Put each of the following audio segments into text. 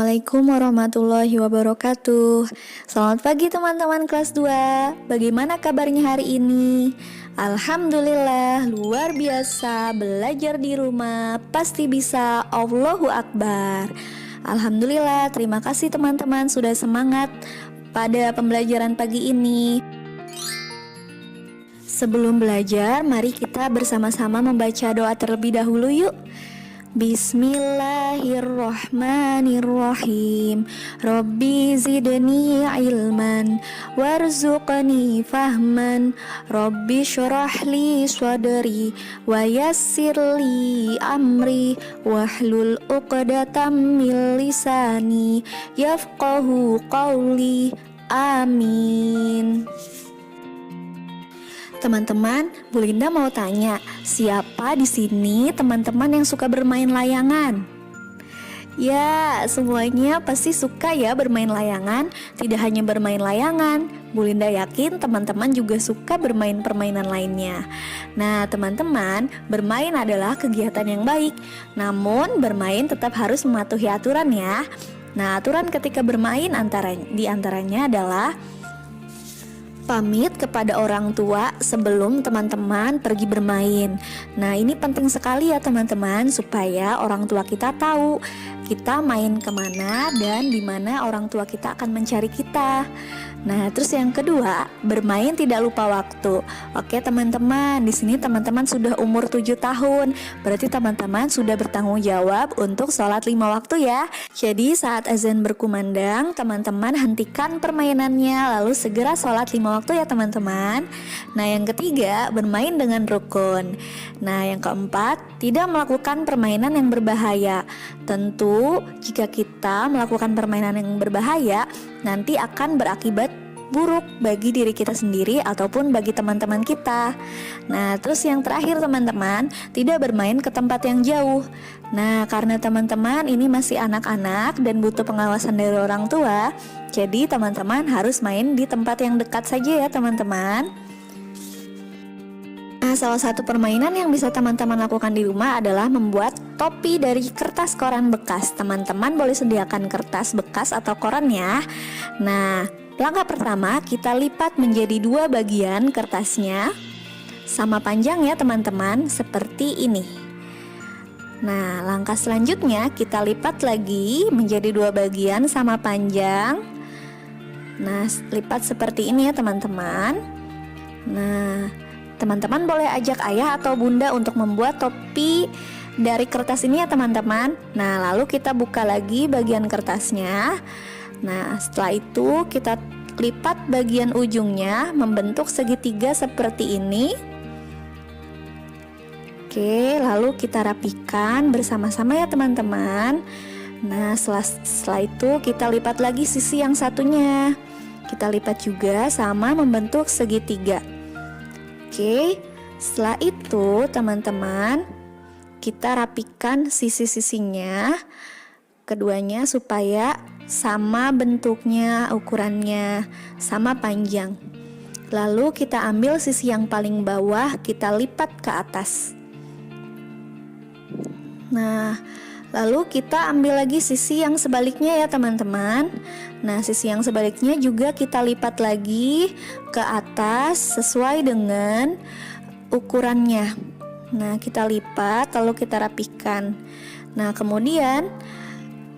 Assalamualaikum warahmatullahi wabarakatuh. Selamat pagi teman-teman kelas 2. Bagaimana kabarnya hari ini? Alhamdulillah, luar biasa. Belajar di rumah pasti bisa. Allahu Akbar. Alhamdulillah, terima kasih teman-teman sudah semangat pada pembelajaran pagi ini. Sebelum belajar, mari kita bersama-sama membaca doa terlebih dahulu yuk. Bismillahirrahmanirrahim. Rabbi zidni ilman warzuqni fahman. Rabbi syrah li sadri wa yassir li amri wahlul 'uqdatam min lisani yafqahu qawli. Amin. Teman-teman, Bu Linda mau tanya, siapa di sini teman-teman yang suka bermain layangan? Ya, semuanya pasti suka ya bermain layangan. Tidak hanya bermain layangan, Bu Linda yakin teman-teman juga suka bermain permainan lainnya. Nah, teman-teman, bermain adalah kegiatan yang baik. Namun, bermain tetap harus mematuhi aturan ya. Nah, aturan ketika bermain di antaranya adalah pamit kepada orang tua sebelum teman-teman pergi bermain. Nah, ini penting sekali ya teman-teman, supaya orang tua kita tahu kita main kemana dan di mana orang tua kita akan mencari kita. Nah, terus yang kedua, bermain tidak lupa waktu. Oke teman-teman, di sini teman-teman sudah umur 7 tahun. Berarti teman-teman sudah bertanggung jawab untuk sholat 5 waktu ya. Jadi saat azan berkumandang, teman-teman hentikan permainannya lalu segera sholat 5 waktu ya teman-teman. Nah, yang ketiga, bermain dengan rukun. Nah, yang keempat, tidak melakukan permainan yang berbahaya. Tentu jika kita melakukan permainan yang berbahaya, nanti akan berakibat buruk bagi diri kita sendiri ataupun bagi teman-teman kita. Nah, terus yang terakhir teman-teman, tidak bermain ke tempat yang jauh. Nah, karena teman-teman ini masih anak-anak dan butuh pengawasan dari orang tua, jadi teman-teman harus main di tempat yang dekat saja ya teman-teman. Nah, salah satu permainan yang bisa teman-teman lakukan di rumah adalah membuat topi dari kertas koran bekas. Teman-teman boleh sediakan kertas bekas atau koran ya. Nah, langkah pertama kita lipat menjadi 2 bagian kertasnya, sama panjang ya teman-teman, seperti ini. Nah, langkah selanjutnya kita lipat lagi menjadi 2 bagian sama panjang. Nah, lipat seperti ini ya teman-teman. Nah, teman-teman boleh ajak ayah atau bunda untuk membuat topi dari kertas ini ya teman-teman. Nah, lalu kita buka lagi bagian kertasnya. Nah, setelah itu kita lipat bagian ujungnya membentuk segitiga seperti ini. Oke, lalu kita rapikan bersama-sama ya teman-teman. Nah, setelah itu kita lipat lagi sisi yang satunya. Kita lipat juga sama membentuk segitiga. Oke, setelah itu teman-teman, kita rapikan sisi-sisinya keduanya supaya sama bentuknya, ukurannya, sama panjang. Lalu kita ambil sisi yang paling bawah, kita lipat ke atas. Nah, lalu kita ambil lagi sisi yang sebaliknya ya teman-teman. Nah, sisi yang sebaliknya juga kita lipat lagi ke atas sesuai dengan ukurannya. Nah, kita lipat lalu kita rapikan. Nah, kemudian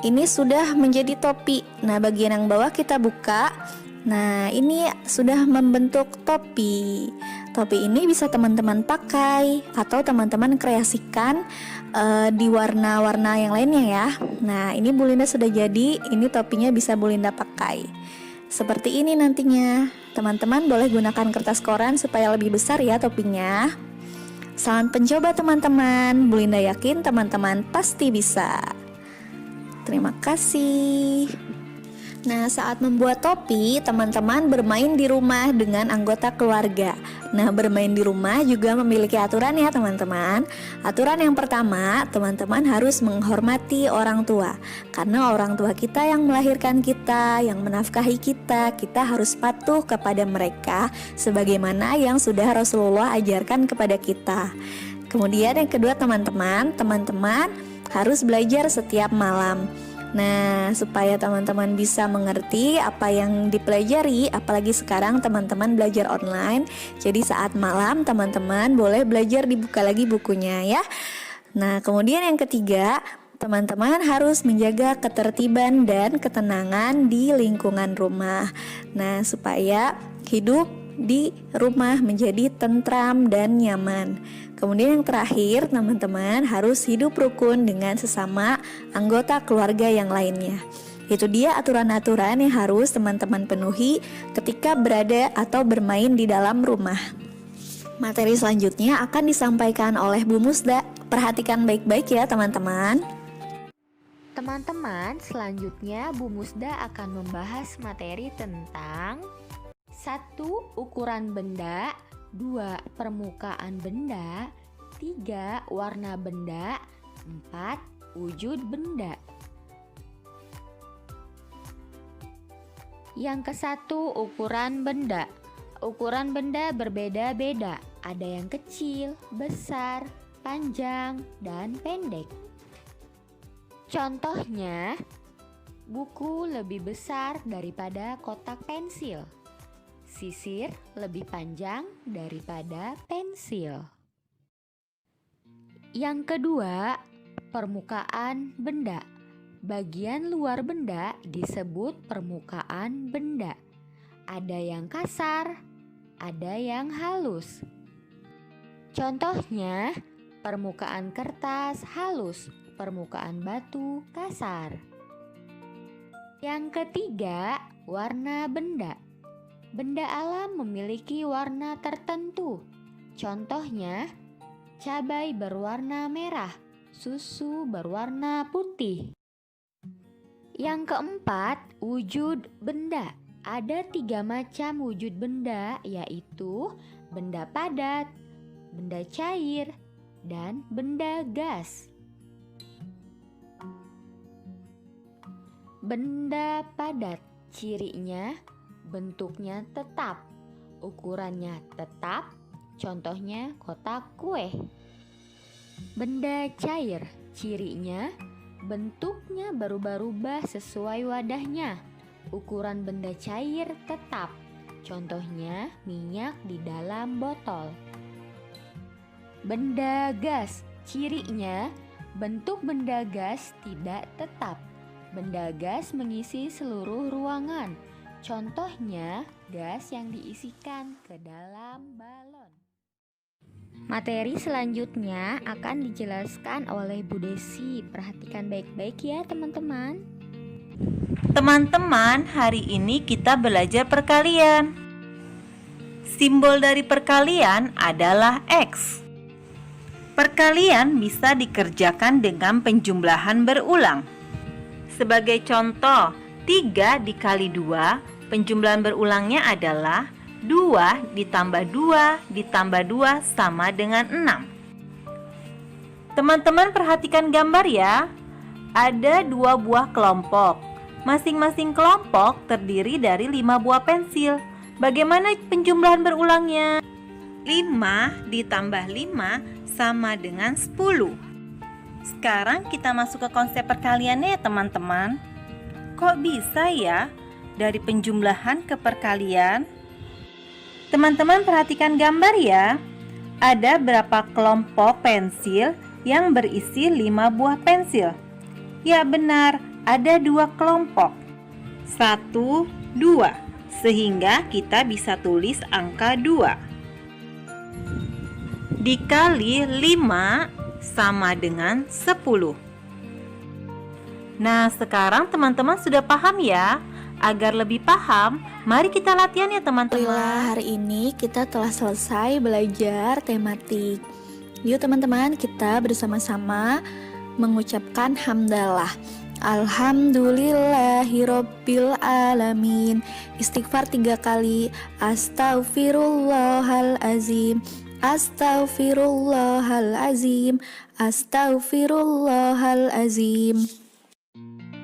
ini sudah menjadi topi. Nah, bagian yang bawah kita buka. Nah, ini sudah membentuk topi. Topi ini bisa teman-teman pakai atau teman-teman kreasikan di warna-warna yang lainnya ya. Nah, ini Bu Linda sudah jadi. Ini topinya bisa Bu Linda pakai seperti ini nantinya. Teman-teman boleh gunakan kertas koran supaya lebih besar ya topinya. Selamat mencoba teman-teman. Bu Linda yakin teman-teman pasti bisa. Terima kasih. Nah, saat membuat topi, teman-teman bermain di rumah dengan anggota keluarga. Nah, bermain di rumah juga memiliki aturan ya teman-teman. Aturan yang pertama, teman-teman harus menghormati orang tua. Karena orang tua kita yang melahirkan kita, yang menafkahi kita, kita harus patuh kepada mereka sebagaimana yang sudah Rasulullah ajarkan kepada kita. Kemudian yang kedua teman-teman harus belajar setiap malam. Nah, supaya teman-teman bisa mengerti apa yang dipelajari, apalagi sekarang teman-teman belajar online, jadi saat malam teman-teman boleh belajar dibuka lagi bukunya ya. Nah, kemudian yang ketiga, teman-teman harus menjaga ketertiban dan ketenangan di lingkungan rumah. Nah, supaya hidup di rumah menjadi tentram dan nyaman. Kemudian yang terakhir, teman-teman harus hidup rukun dengan sesama anggota keluarga yang lainnya. Itu dia aturan-aturan yang harus teman-teman penuhi ketika berada atau bermain di dalam rumah. Materi selanjutnya akan disampaikan oleh Bu Musda. Perhatikan baik-baik ya teman-teman. Teman-teman, selanjutnya Bu Musda akan membahas materi tentang 1. Ukuran benda, 2. Permukaan benda, 3. Warna benda, 4. Wujud benda. Yang ke-1, ukuran benda. Ukuran benda berbeda-beda, ada yang kecil, besar, panjang, dan pendek. Contohnya, buku lebih besar daripada kotak pensil. Sisir lebih panjang daripada pensil. Yang kedua, permukaan benda. Bagian luar benda disebut permukaan benda. Ada yang kasar, ada yang halus. Contohnya, permukaan kertas halus, permukaan batu kasar. Yang ketiga, warna benda. Benda alam memiliki warna tertentu. Contohnya, cabai berwarna merah, susu berwarna putih. Yang keempat, wujud benda. Ada 3 macam wujud benda, yaitu benda padat, benda cair, dan benda gas. Benda padat, cirinya bentuknya tetap, ukurannya tetap, contohnya kotak kue. Benda cair, cirinya bentuknya berubah-ubah sesuai wadahnya, ukuran benda cair tetap, contohnya minyak di dalam botol. Benda gas, cirinya bentuk benda gas tidak tetap, benda gas mengisi seluruh ruangan. Contohnya, gas yang diisikan ke dalam balon. Materi selanjutnya akan dijelaskan oleh Bu Desi. Perhatikan baik-baik ya teman-teman. Teman-teman, hari ini kita belajar perkalian. Simbol dari perkalian adalah X. Perkalian bisa dikerjakan dengan penjumlahan berulang. Sebagai contoh, 3 dikali 2, penjumlahan berulangnya adalah 2 ditambah 2 ditambah 2 sama dengan 6. Teman-teman perhatikan gambar ya. Ada 2 buah kelompok. Masing-masing kelompok terdiri dari 5 buah pensil. Bagaimana penjumlahan berulangnya? 5 ditambah 5 sama dengan 10. Sekarang kita masuk ke konsep perkaliannya ya teman-teman. Kok bisa ya dari penjumlahan ke perkalian? Teman-teman perhatikan gambar ya. Ada berapa kelompok pensil yang berisi 5 buah pensil? Ya benar, ada 2 kelompok. 1, 2. Sehingga kita bisa tulis angka 2. Dikali 5 sama dengan 10. Nah, sekarang teman-teman sudah paham ya? Agar lebih paham, mari kita latihan ya teman-teman. Alhamdulillah, hari ini kita telah selesai belajar tematik. Yuk teman-teman, kita bersama-sama mengucapkan hamdalah. Alhamdulillahirabbil alamin. Istighfar 3 kali. Astaghfirullahalazim. Astaghfirullahalazim. Astaghfirullahalazim.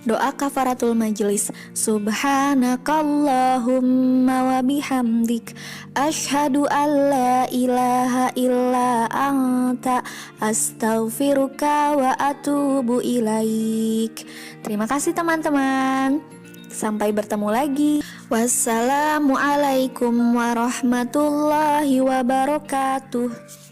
Doa kafaratul majelis. Subhanakallahumma wa bihamdik asyhadu an la ilaha illa anta astaghfiruka wa atubu ilaik. Terima kasih teman-teman. Sampai bertemu lagi. Wassalamualaikum warahmatullahi wabarakatuh.